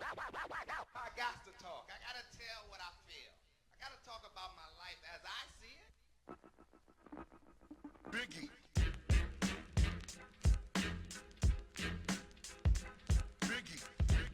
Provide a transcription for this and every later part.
I got to talk. I got to tell what I feel. I got to talk about my life as I see it. Biggie. Biggie. Biggie.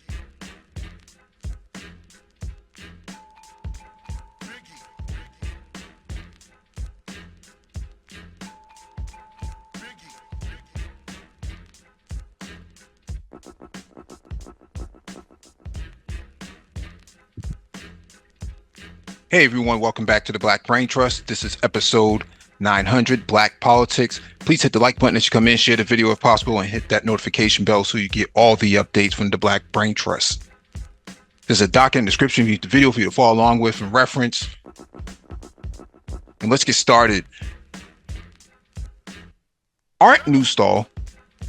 Hey everyone, welcome back to the Black Brain Trust. This is episode 900, Black Politics. Please hit the like button as you come in, share the video if possible, and hit that notification bell so you get all the updates from the Black Brain Trust. There's a doc in the description of the video for you to follow along with and reference. And let's get started. Art Newstall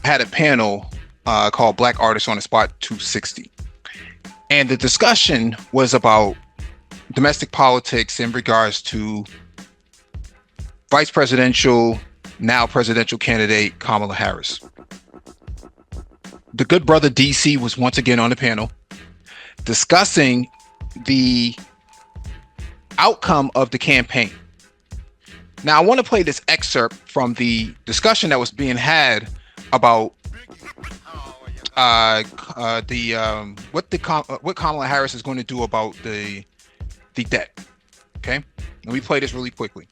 had a panel called Black Artists on the Spot 260. And the discussion was about domestic politics in regards to vice presidential, now presidential candidate Kamala Harris. The good brother DC was once again on the panel discussing the outcome of the campaign. Now, I want to play this excerpt from the discussion that was being had about what Kamala Harris is going to do about the debt. Okay, let me play this really quickly.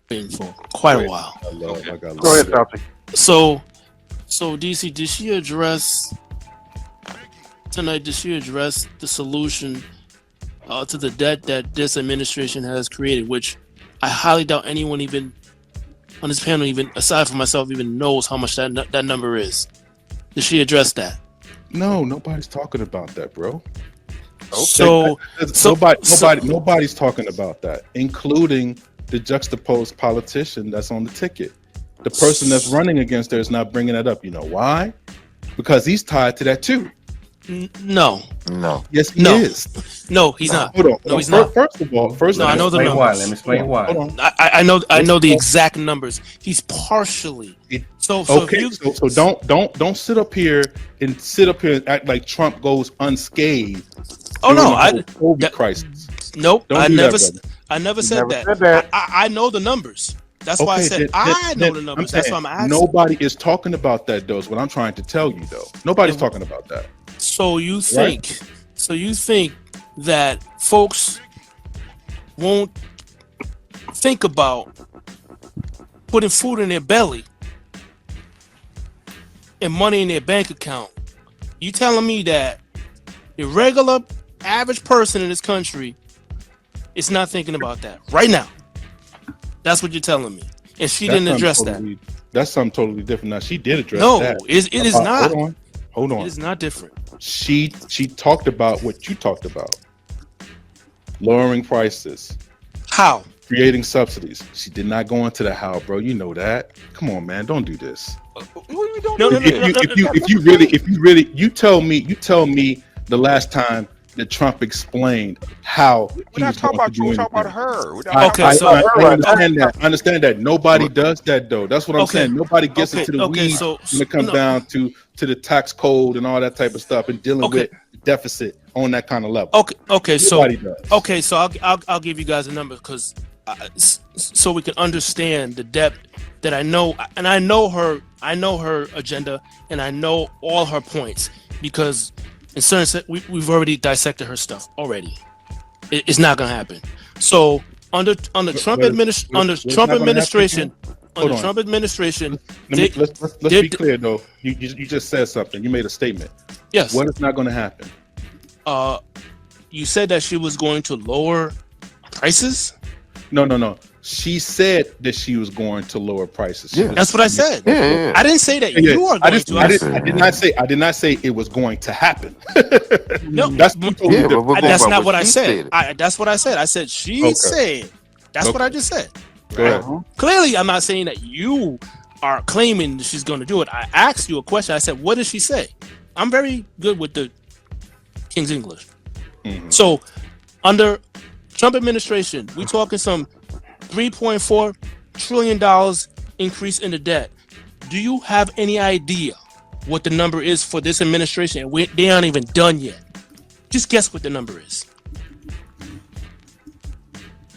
For quite a while. Go ahead, Topsy. So DC, did she address tonight? Did she address the solution to the debt that this administration has created? Which I highly doubt anyone even on this panel, even aside from myself, even knows how much that number is. Did she address that? No, nobody's talking about that, bro. Okay. Nobody's talking about that, including the juxtaposed politician that's on the ticket. The person that's running against her is not bringing that up. You know why? Because he's tied to that too. No. Yes, he is. No, he's not. Hold on. No, he's not. First of all, I know the numbers. Let me explain why. Hold on. I know the exact numbers. He's partially. So don't sit up here and act like Trump goes unscathed. Oh no, COVID crisis. Nope, I never said that. I know the numbers. That's why I said I know the numbers. That's why I'm asking. Nobody is talking about that, though. Is what I'm trying to tell you, though. Nobody's talking about that. So you think that folks won't think about putting food in their belly and money in their bank account? You telling me that the regular average person in this country is not thinking about that right now? That's what you're telling me. And she didn't address that. That's something totally different. Now, she did address that. No, it is not. Hold on. It is not different. She talked about what you talked about. Lowering prices. How? Creating subsidies. She did not go into the how, bro. You know that. Come on, man. Don't do this. You tell me the last time that Trump explained how he was going to do anything. We're talking about her. I understand that. Nobody does that, though. That's what I'm saying. Nobody gets into the weeds when it comes down to the tax code and all that type of stuff and dealing with deficit on that kind of level. So I'll give you guys a number because so we can understand the depth that I know, and I know her agenda, and I know all her points because. In certain sense, we've already dissected her stuff already. It's not gonna happen. So under Trump administration, let's be clear though. You just said something. You made a statement. Yes. What is not going to happen? You said that she was going to lower prices. No. She said that she was going to lower prices. Yeah, that's what I said. Yeah. I didn't say that you are going to. I did not say it was going to happen. No, that's not what I said. That's what I said. I said she said. That's what I just said. Go ahead. Clearly, I'm not saying that you are claiming that she's going to do it. I asked you a question. I said, what did she say? I'm very good with the King's English. Mm-hmm. So under Trump administration, we talking some $3.4 trillion increase in the debt. Do you have any idea what the number is for this administration, and they aren't even done yet. Just guess what the number is.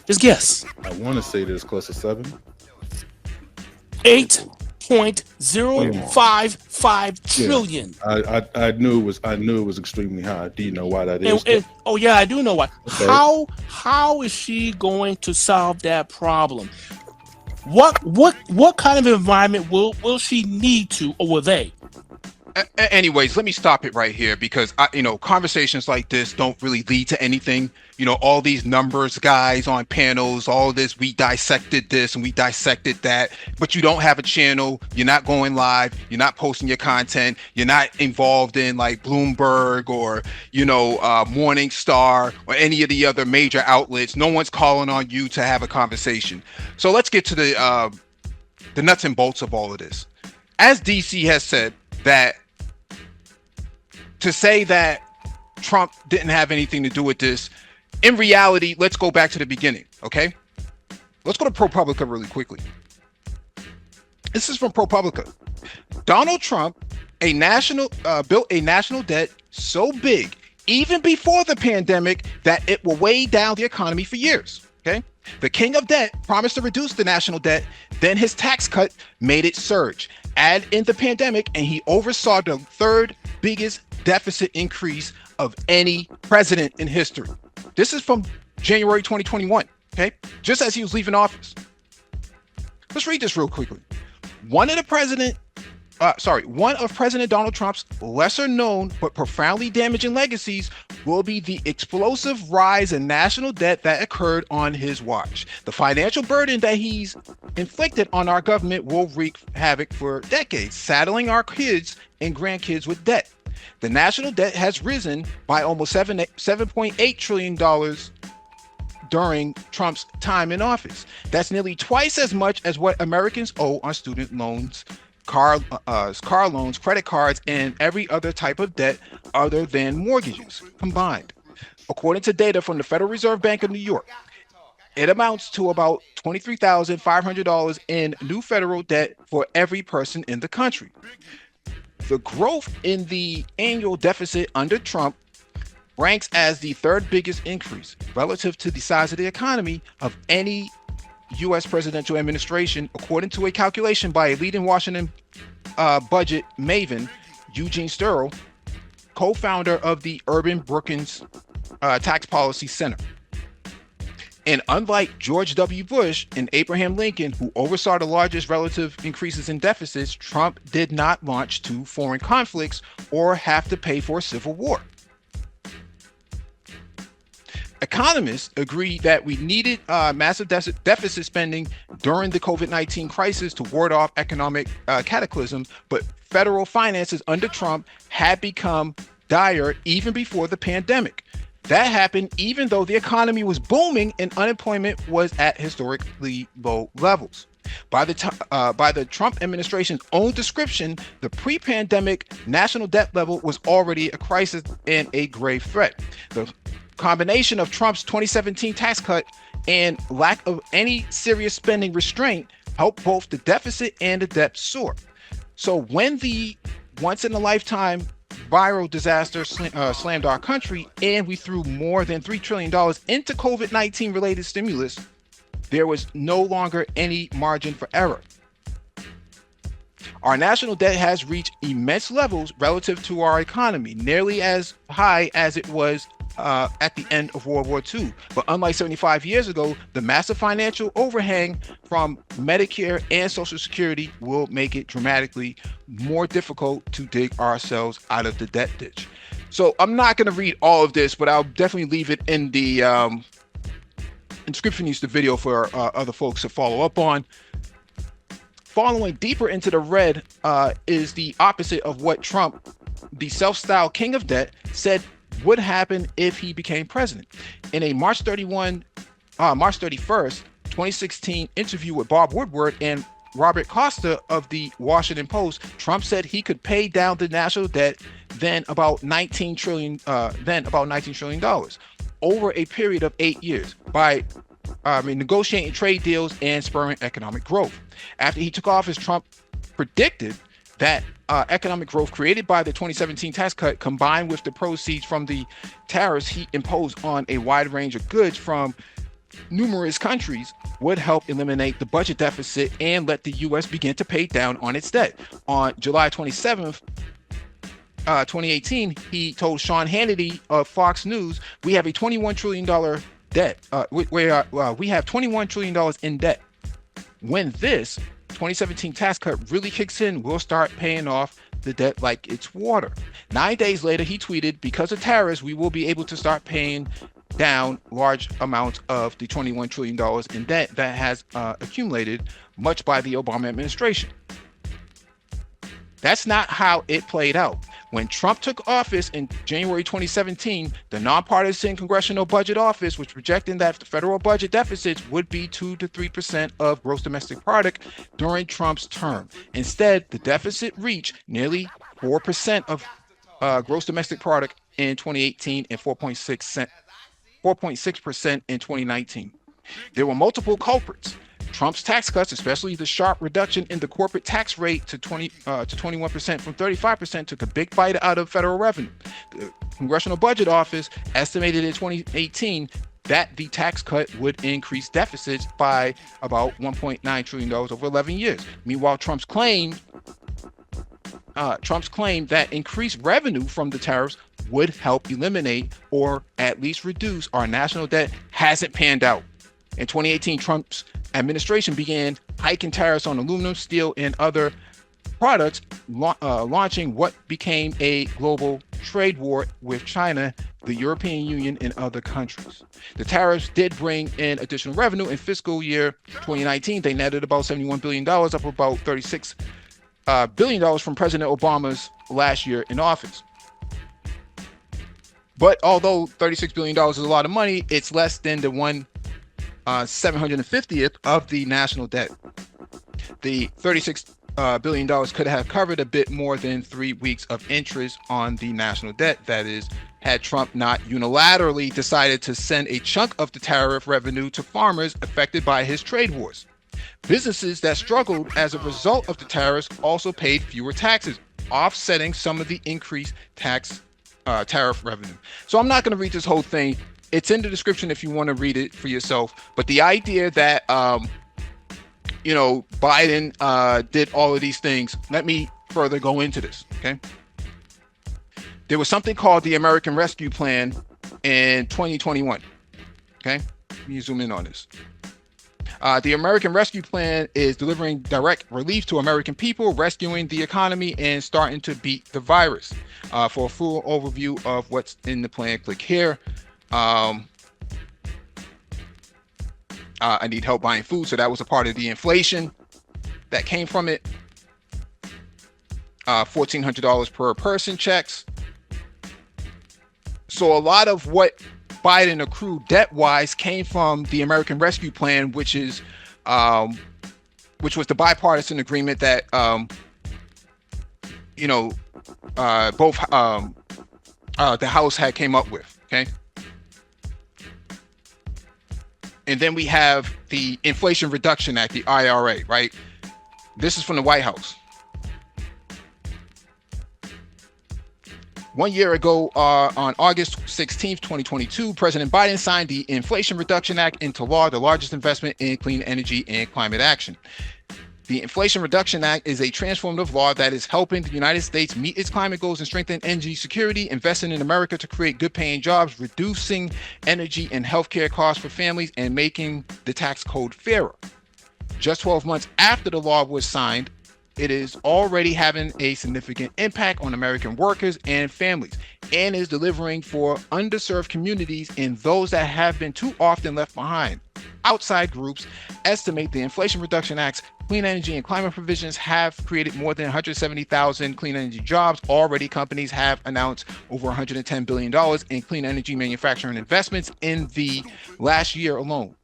Just guess. I want to say that it's close to 7. 8.055 trillion. I knew it was extremely high. Do you know why that is? Oh yeah, I do know why. Okay. How is she going to solve that problem? What kind of environment will she need to, or will they? Anyways, let me stop it right here because conversations like this don't really lead to anything. All these numbers guys on panels, all this, we dissected this and we dissected that, but you don't have a channel, you're not going live, you're not posting your content, you're not involved in like Bloomberg or Morning Star or any of the other major outlets. No one's calling on you to have a conversation. So let's get to the nuts and bolts of all of this. As DC has said, that to say that Trump didn't have anything to do with this, in reality, let's go back to the beginning, okay? Let's go to ProPublica really quickly. This is from ProPublica. Donald Trump built a national debt so big, even before the pandemic, that it will weigh down the economy for years, okay? The king of debt promised to reduce the national debt, then his tax cut made it surge. Add in the pandemic, and he oversaw the third biggest deficit increase of any president in history. This is from January 2021, okay? Just as he was leaving office. Let's read this real quickly. One of President Donald Trump's lesser known but profoundly damaging legacies will be the explosive rise in national debt that occurred on his watch. The financial burden that he's inflicted on our government will wreak havoc for decades, saddling our kids and grandkids with debt. The national debt has risen by almost $7.8 trillion during Trump's time in office. That's nearly twice as much as what Americans owe on student loans, car loans, credit cards, and every other type of debt other than mortgages combined. According to data from the Federal Reserve Bank of New York, it amounts to about $23,500 in new federal debt for every person in the country. The growth in the annual deficit under Trump ranks as the third biggest increase relative to the size of the economy of any U.S. presidential administration, according to a calculation by a leading Washington budget maven, Eugene Sturrow, co-founder of the Urban Brookings Tax Policy Center. And unlike George W. Bush and Abraham Lincoln, who oversaw the largest relative increases in deficits, Trump did not launch 2 foreign conflicts or have to pay for a civil war. Economists agree that we needed massive deficit spending during the COVID-19 crisis to ward off economic cataclysm, but federal finances under Trump had become dire even before the pandemic. That happened even though the economy was booming and unemployment was at historically low levels. By the Trump administration's own description, the pre-pandemic national debt level was already a crisis and a grave threat. The combination of Trump's 2017 tax cut and lack of any serious spending restraint helped both the deficit and the debt soar. So when the once-in-a-lifetime viral disaster slammed our country and we threw more than $3 trillion into COVID-19 related stimulus, there was no longer any margin for error. Our national debt has reached immense levels relative to our economy, nearly as high as it was at the end of World War II. But unlike 75 years ago, the massive financial overhang from Medicare and Social Security will make it dramatically more difficult to dig ourselves out of the debt ditch. So I'm not going to read all of this, but I'll definitely leave it in the inscription, use the video for other folks to follow up on. Following deeper into the red is the opposite of what Trump, the self-styled king of debt, said would happen if he became president. In a March 31st, 2016 interview with Bob Woodward and Robert Costa of the Washington Post, Trump said he could pay down the national debt then about $19 trillion over a period of 8 years by negotiating trade deals and spurring economic growth. After he took office, Trump predicted that economic growth created by the 2017 tax cut, combined with the proceeds from the tariffs he imposed on a wide range of goods from numerous countries, would help eliminate the budget deficit and let the U.S. begin to pay down on its debt. On July 27th, 2018, he told Sean Hannity of Fox News, "We have a $21 trillion debt. We have $21 trillion in debt. When this 2017 tax cut really kicks in, we'll start paying off the debt like it's water." 9 days later, he tweeted, "Because of tariffs, we will be able to start paying down large amounts of the $21 trillion in debt that has accumulated, much by the Obama administration." That's not how it played out. When Trump took office in January 2017, the nonpartisan Congressional Budget Office was projecting that the federal budget deficits would be 2 to 3% of gross domestic product during Trump's term. Instead, the deficit reached nearly 4% of gross domestic product in 2018 and 4.6% in 2019. There were multiple culprits. Trump's tax cuts, especially the sharp reduction in the corporate tax rate to 21% from 35%, took a big bite out of federal revenue. The Congressional Budget Office estimated in 2018 that the tax cut would increase deficits by about $1.9 trillion over 11 years. Meanwhile, Trump's claim that increased revenue from the tariffs would help eliminate or at least reduce our national debt hasn't panned out. In 2018, Trump's administration began hiking tariffs on aluminum, steel, and other products, launching what became a global trade war with China, the European Union, and other countries. The tariffs did bring in additional revenue. In fiscal year 2019, they netted about $71 billion, up about $36 billion from President Obama's last year in office. But although $36 billion is a lot of money, it's less than the 750th of the national debt. The $36 billion could have covered a bit more than 3 weeks of interest on the national debt. That is, had Trump not unilaterally decided to send a chunk of the tariff revenue to farmers affected by his trade wars. Businesses that struggled as a result of the tariffs also paid fewer taxes, offsetting some of the increased tariff revenue. So I'm not going to read this whole thing. It's in the description if you want to read it for yourself. But the idea that, Biden did all of these things, let me further go into this, okay? There was something called the American Rescue Plan in 2021, okay? Let me zoom in on this. The American Rescue Plan is delivering direct relief to American people, rescuing the economy, and starting to beat the virus. For a full overview of what's in the plan, click here. I need help buying food, so that was a part of the inflation that came from it. $1,400 per person checks. So a lot of what Biden accrued debt-wise came from the American Rescue Plan, which was the bipartisan agreement that both the House had came up with. Okay. And then we have the Inflation Reduction Act, the IRA, right? This is from the White House. 1 year ago, on August 16th, 2022, President Biden signed the Inflation Reduction Act into law, the largest investment in clean energy and climate action. The Inflation Reduction Act is a transformative law that is helping the United States meet its climate goals and strengthen energy security, investing in America to create good-paying jobs, reducing energy and healthcare costs for families, and making the tax code fairer. Just 12 months after the law was signed, it is already having a significant impact on American workers and families, and is delivering for underserved communities and those that have been too often left behind. Outside groups estimate the Inflation Reduction Act's clean energy and climate provisions have created more than 170,000 clean energy jobs. Already, companies have announced over $110 billion in clean energy manufacturing investments in the last year alone.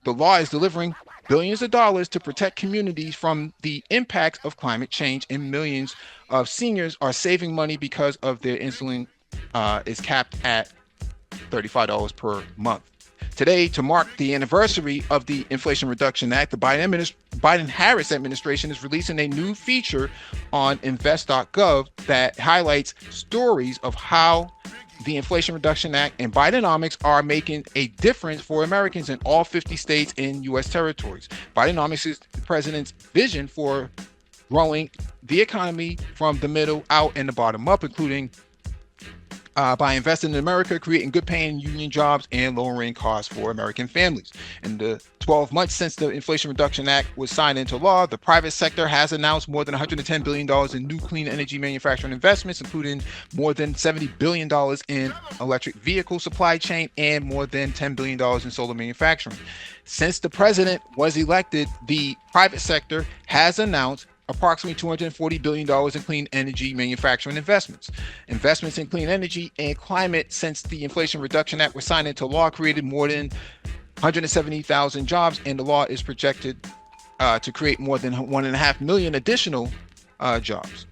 The law is delivering billions of dollars to protect communities from the impacts of climate change, and millions of seniors are saving money because of their insulin is capped at $35 per month. Today, to mark the anniversary of the Inflation Reduction Act, the Biden-Harris administration is releasing a new feature on invest.gov that highlights stories of how the Inflation Reduction Act and Bidenomics are making a difference for Americans in all 50 states and U.S. territories. Bidenomics is the president's vision for growing the economy from the middle out and the bottom up, including by investing in America, creating good paying union jobs and lowering costs for American families. In the 12 months since the Inflation Reduction Act was signed into law, the private sector has announced more than $110 billion in new clean energy manufacturing investments, including more than $70 billion in electric vehicle supply chain and more than $10 billion in solar manufacturing. Since the president was elected, the private sector has announced approximately $240 billion in clean energy manufacturing investments. Investments in clean energy and climate since the Inflation Reduction Act was signed into law created more than 170,000 jobs, and the law is projected to create more than 1.5 million additional jobs.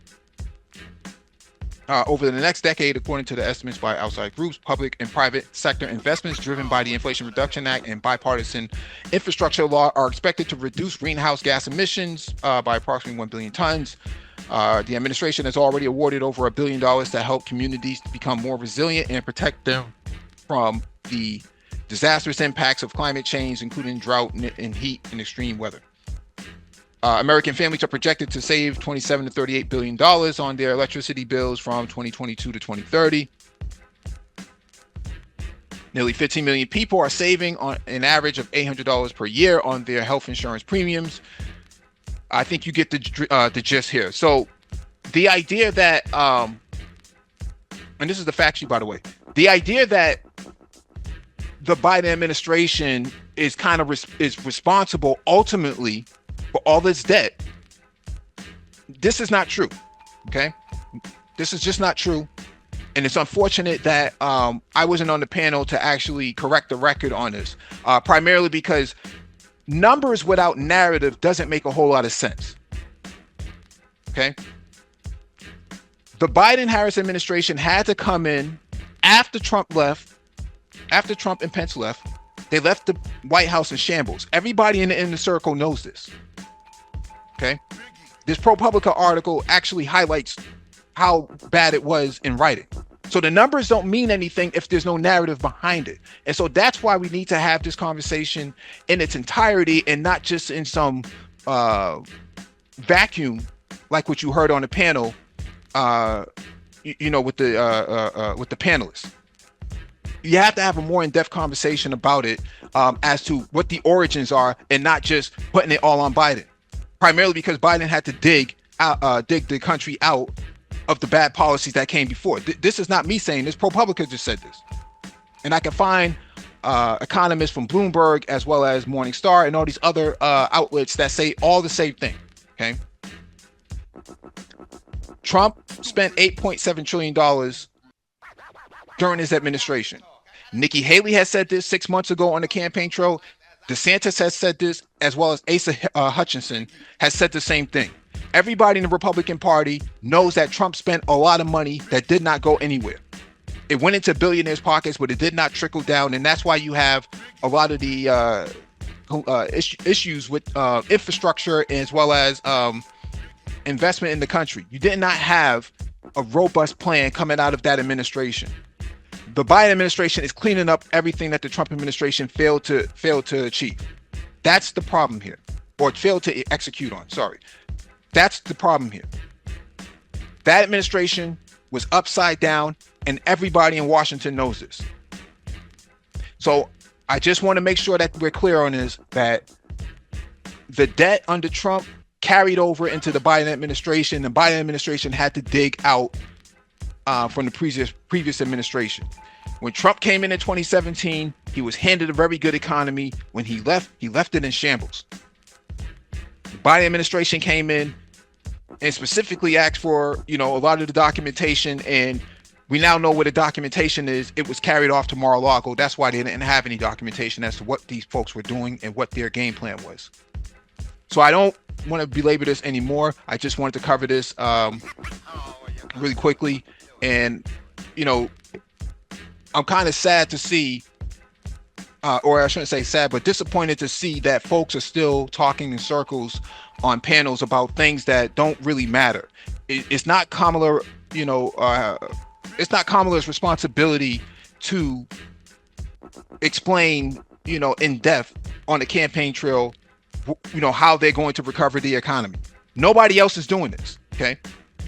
Over the next decade, according to the estimates by outside groups, public and private sector investments driven by the Inflation Reduction Act and bipartisan infrastructure law are expected to reduce greenhouse gas emissions by approximately 1 billion tons. The administration has already awarded over $1 billion to help communities become more resilient and protect them from the disastrous impacts of climate change, including drought and heat and extreme weather. American families are projected to save $27 to $38 billion on their electricity bills from 2022 to 2030. Nearly 15 million people are saving on an average of $800 per year on their health insurance premiums. I think you get the gist here. So the idea that, and this is the fact sheet, by the way, the idea that the Biden administration is is responsible ultimately for all this debt, this is not true. Okay, this is just not true, and it's unfortunate that I wasn't on the panel to actually correct the record on this, primarily because numbers without narrative doesn't make a whole lot of sense. Okay, the Biden-Harris administration had to come in after Trump left, after Trump and Pence left. They left the White House in shambles. Everybody in the inner circle knows this. Okay, this ProPublica article actually highlights how bad it was in writing. So the numbers don't mean anything if there's no narrative behind it. And so that's why we need to have this conversation in its entirety and not just in some vacuum like what you heard on the panel, with the panelists. You have to have a more in-depth conversation about it as to what the origins are, and not just putting it all on Biden. Primarily because Biden had to dig the country out of the bad policies that came before. This is not me saying this. ProPublica just said this. And I can find economists from Bloomberg as well as Morningstar and all these other outlets that say all the same thing. Okay. Trump spent $8.7 trillion during his administration. Nikki Haley has said this 6 months ago on the campaign trail. DeSantis has said this, as well as Asa Hutchinson has said the same thing. Everybody in the Republican Party knows that Trump spent a lot of money that did not go anywhere. It went into billionaires' pockets, but it did not trickle down, and that's why you have a lot of the issues with infrastructure as well as investment in the country. You did not have a robust plan coming out of that administration. The Biden administration is cleaning up everything that the Trump administration failed to achieve. That's the problem here, or failed to execute on. Sorry, that's the problem here. That administration was upside down, and everybody in Washington knows this. So I just want to make sure that we're clear on this, that the debt under Trump carried over into the Biden administration. The Biden administration had to dig out from the previous administration. When Trump came in 2017, he was handed a very good economy. When he left it in shambles. The Biden administration came in and specifically asked for, a lot of the documentation, and we now know what the documentation is. It was carried off to Mar-a-Lago. That's why they didn't have any documentation as to what these folks were doing and what their game plan was. So I don't want to belabor this anymore. I just wanted to cover this really quickly. And, I'm kind of sad to see or I shouldn't say sad, but disappointed to see that folks are still talking in circles on panels about things that don't really matter. It's not Kamala, it's not Kamala's responsibility to explain, in depth on the campaign trail, how they're going to recover the economy. Nobody else is doing this, okay?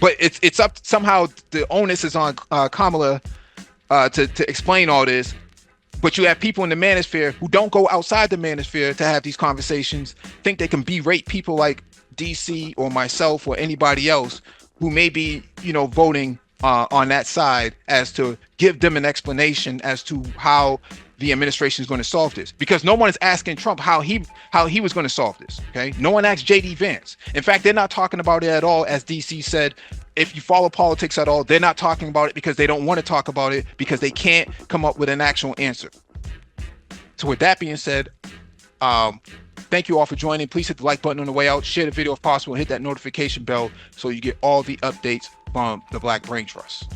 But it's up, somehow the onus is on Kamala to explain all this. But you have people in the manosphere who don't go outside the manosphere to have these conversations, think they can berate people like DC or myself or anybody else who may be, voting on that side, as to give them an explanation as to how the administration is going to solve this. Because no one is asking Trump how he was going to solve this. Okay, no one asked JD Vance. In fact, they're not talking about it at all. As DC said, if you follow politics at all, they're not talking about it because they don't want to talk about it, because they can't come up with an actual answer. So with that being said, thank you all for joining. Please hit the like button on the way out, share the video if possible, and hit that notification bell so you get all the updates from the Black Brain Trust.